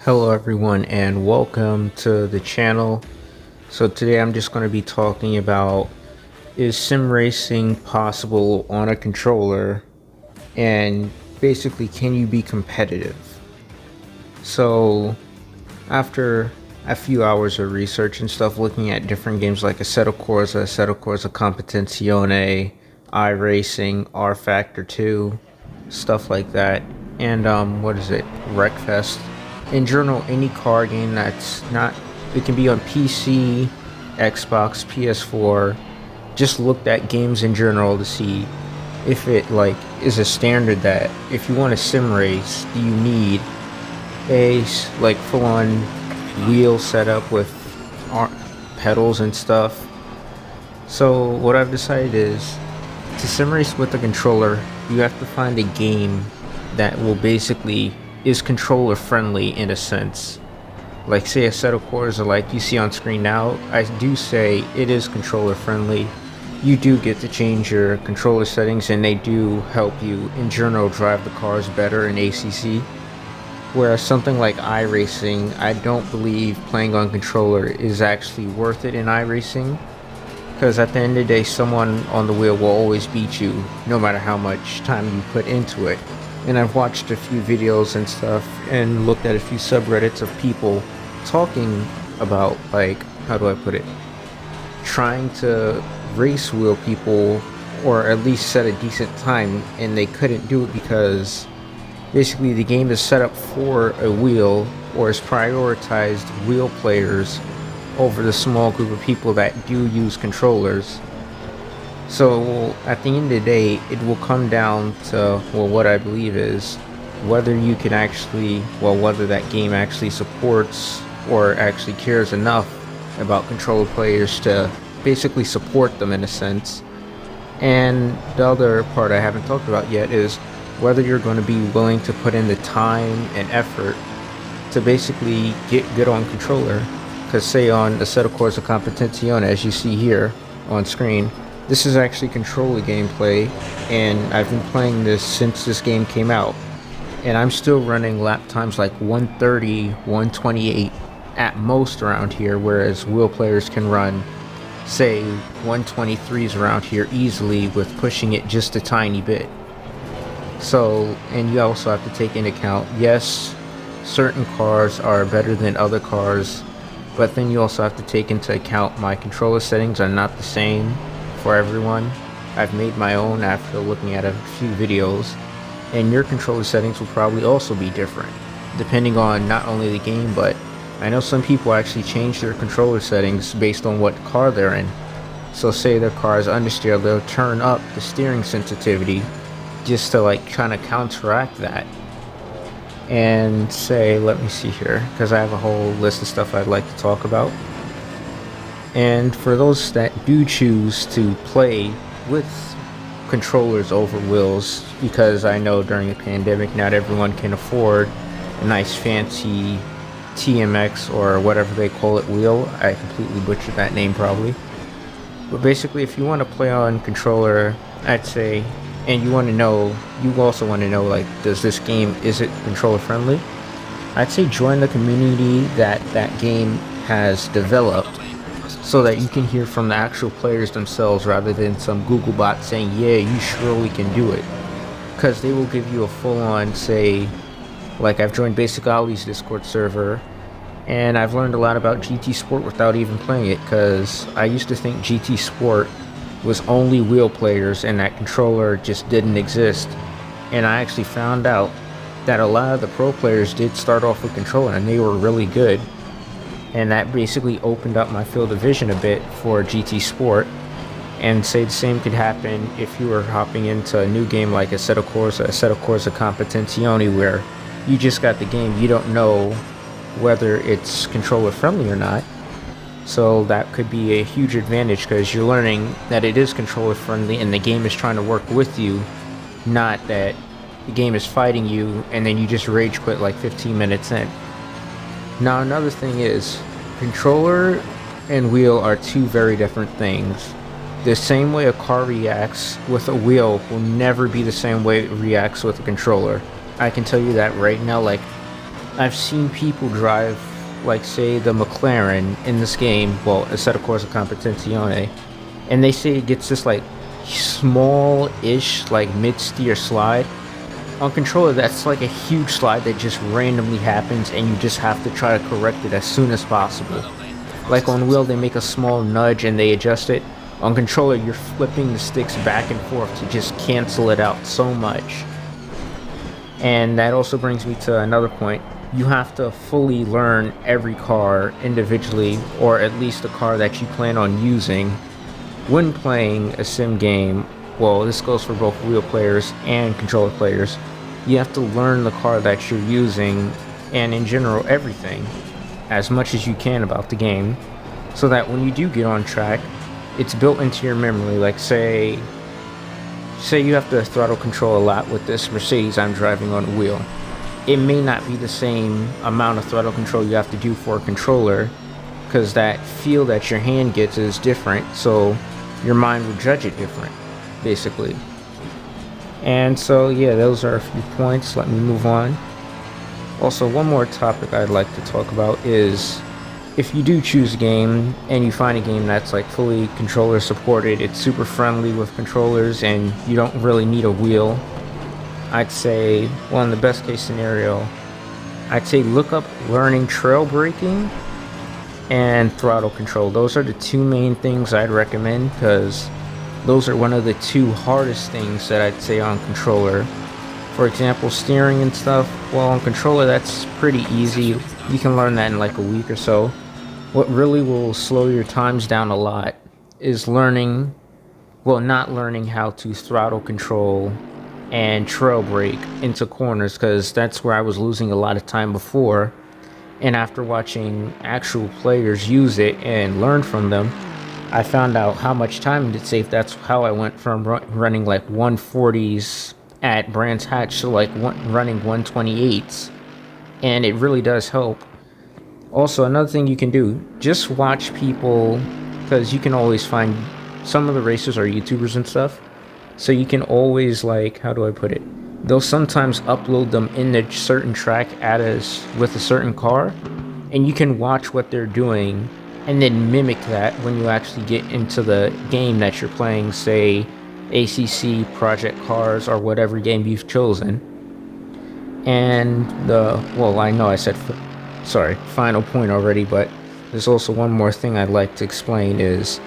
Hello everyone and welcome to the channel. So today I'm just going to be talking about, is sim racing possible on a controller, and basically can you be competitive? So after a few hours of research and stuff, looking at different games like Assetto Corsa Competizione, iRacing, R Factor 2, stuff like that, and Wreckfest. In general, any car game that's not, it can be on PC, Xbox, PS4. Just looked at games in general to see if it is a standard that if you want to sim race, do you need a full-on wheel setup with pedals and stuff. So what I've decided is, to sim race with a controller, you have to find a game that will basically is controller friendly in a sense. Like say Assetto Corsa, like you see on screen now, I do say it is controller friendly. You do get to change your controller settings and they do help you in general drive the cars better in ACC. Whereas something like iRacing, I don't believe playing on controller is actually worth it in iRacing, because at the end of the day, someone on the wheel will always beat you no matter how much time you put into it. And I've watched a few videos and stuff and looked at a few subreddits of people talking about, how do I put it, trying to race wheel people or at least set a decent time, and they couldn't do it because basically the game is set up for a wheel, or is prioritized wheel players over the small group of people that do use controllers. So at the end of the day, it will come down to, what I believe is whether you can actually, whether that game actually supports or actually cares enough about controller players to basically support them in a sense. And the other part I haven't talked about yet is whether you're going to be willing to put in the time and effort to basically get good on controller. Because say on Assetto Corsa Competizione, as you see here on screen, this is actually controller gameplay, and I've been playing this since this game came out, and I'm still running lap times like 130, 128 at most around here, whereas wheel players can run say 123s around here easily with pushing it just a tiny bit. So, and you also have to take into account, yes, certain cars are better than other cars, but then you also have to take into account my controller settings are not the same for everyone. I've made my own after looking at a few videos, and your controller settings will probably also be different depending on not only the game, but I know some people actually change their controller settings based on what car they're in. So say their car is understeer, they'll turn up the steering sensitivity just to kind of counteract that. And say, let me see here, because I have a whole list of stuff I'd like to talk about. And for those that do choose to play with controllers over wheels, because I know during the pandemic not everyone can afford a nice fancy TMX or whatever they call it wheel. I completely butchered that name probably. But basically, if you want to play on controller, I'd say, and you also want to know, does this game, is it controller friendly? I'd say join the community that game has developed, so that you can hear from the actual players themselves rather than some Google bot saying, yeah, you surely can do it. Because they will give you a full-on, say, I've joined Basic Ollie's Discord server, and I've learned a lot about GT Sport without even playing it, because I used to think GT Sport was only wheel players and that controller just didn't exist. And I actually found out that a lot of the pro players did start off with controller and they were really good. And that basically opened up my field of vision a bit for GT Sport. And say the same could happen if you were hopping into a new game like Assetto Corsa Competizione, where you just got the game, you don't know whether it's controller friendly or not. So that could be a huge advantage, because you're learning that it is controller friendly and the game is trying to work with you, not that the game is fighting you and then you just rage quit 15 minutes in. Now another thing is, controller and wheel are two very different things. The same way a car reacts with a wheel will never be the same way it reacts with a controller. I can tell you that right now. I've seen people drive, like, say, the McLaren in this game, well, a set of Corsa Competizione, and they say it gets this, like, small-ish, like, mid-steer slide. On controller, that's like a huge slide that just randomly happens, and you just have to try to correct it as soon as possible. Like on wheel, they make a small nudge and they adjust it. On controller, you're flipping the sticks back and forth to just cancel it out so much. And that also brings me to another point. You have to fully learn every car individually, or at least the car that you plan on using when playing a sim game. Well, this goes for both wheel players and controller players. You have to learn the car that you're using, and in general everything, as much as you can about the game, so that when you do get on track, it's built into your memory. Like say you have to throttle control a lot with this Mercedes I'm driving on a wheel. It may not be the same amount of throttle control you have to do for a controller, because that feel that your hand gets is different, so your mind will judge it different, basically. And so yeah, those are a few points. Let me move on. Also, one more topic I'd like to talk about is, if you do choose a game and you find a game that's like fully controller supported, it's super friendly with controllers, and you don't really need a wheel, I'd say, well, in the best case scenario, I'd say look up learning trail braking and throttle control. Those are the two main things I'd recommend, because those are one of the two hardest things that I'd say on controller. For example, steering and stuff, well, on controller that's pretty easy. You can learn that in like a week or so. What really will slow your times down a lot is not learning how to throttle control and trail brake into corners, because that's where I was losing a lot of time before. And after watching actual players use it and learn from them, I found out how much time it saved. That's how I went from running like 140s at Brands Hatch to like running 128s, and it really does help. Also, another thing you can do, just watch people, because you can always find, some of the racers are YouTubers and stuff, so you can always, like, how do I put it, they'll sometimes upload them in a certain track with a certain car, and you can watch what they're doing and then mimic that when you actually get into the game that you're playing, say ACC, Project Cars, or whatever game you've chosen. And I know I said final point already, but there's also one more thing I'd like to explain is,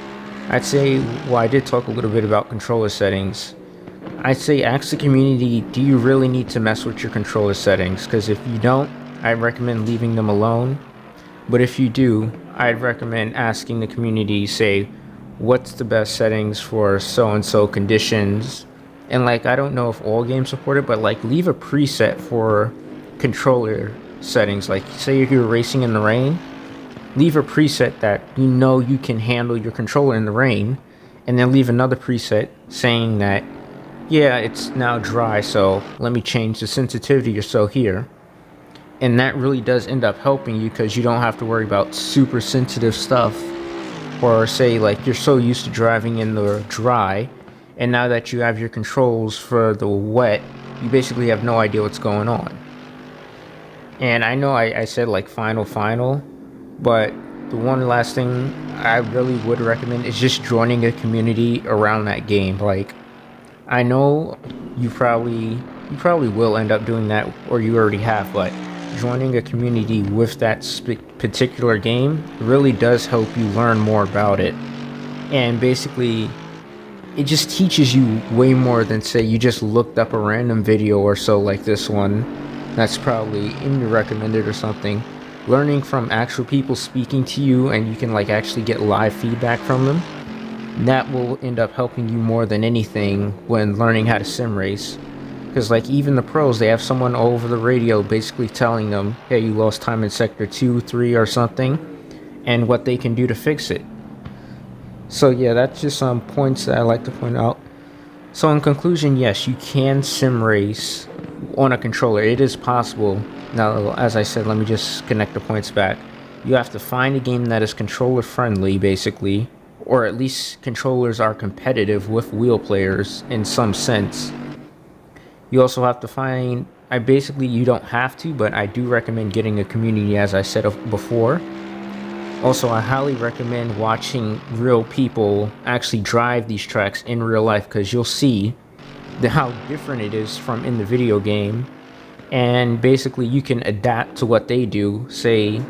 I'd say, well, I did talk a little bit about controller settings. I'd say ask the community, do you really need to mess with your controller settings? Because if you don't, I recommend leaving them alone. But if you do, I'd recommend asking the community, say, what's the best settings for so-and-so conditions? And like, I don't know if all games support it, but like, leave a preset for controller settings. Like, say if you're racing in the rain, leave a preset that you know you can handle your controller in the rain, and then leave another preset saying that, yeah, it's now dry, so let me change the sensitivity or so here. And that really does end up helping you, because you don't have to worry about super sensitive stuff. Or say like you're so used to driving in the dry, and now that you have your controls for the wet, you basically have no idea what's going on. And I know I said like final, but the one last thing I really would recommend is just joining a community around that game. Like, I know you probably will end up doing that, or you already have, but joining a community with that particular game really does help you learn more about it. And basically, it just teaches you way more than, say, you just looked up a random video or so like this one that's probably in your recommended or something. Learning from actual people speaking to you, and you can like actually get live feedback from them, that will end up helping you more than anything when learning how to sim race. Because like, even the pros, they have someone over the radio basically telling them, hey, you lost time in sector 2, 3 or something, and what they can do to fix it. So yeah, that's just some points that I like to point out. So in conclusion, yes, you can sim race on a controller. It is possible. Now, as I said, let me just connect the points back. You have to find a game that is controller friendly, basically, or at least controllers are competitive with wheel players in some sense. You also have to find You don't have to, but I do recommend getting a community, as I said before. Also, I highly recommend watching real people actually drive these tracks in real life, because you'll see how different it is from in the video game. And basically you can adapt to what they do. Say,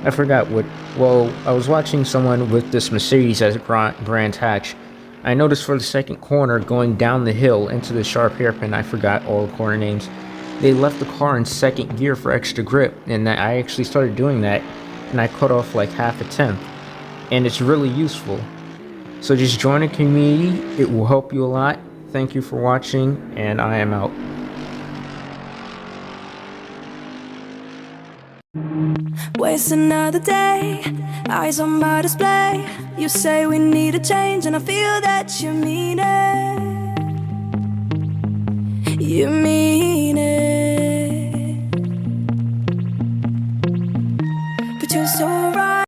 I forgot what, well, I was watching someone with this Mercedes as Brands Hatch. I noticed for the second corner going down the hill into the sharp hairpin, I forgot all the corner names, they left the car in second gear for extra grip, and I actually started doing that, and I cut off like half a tenth, and it's really useful. So just join a community, it will help you a lot. Thank you for watching, and I am out. Waste another day, eyes on my display. You say we need a change, and I feel that you mean it. You mean it, but you're so right.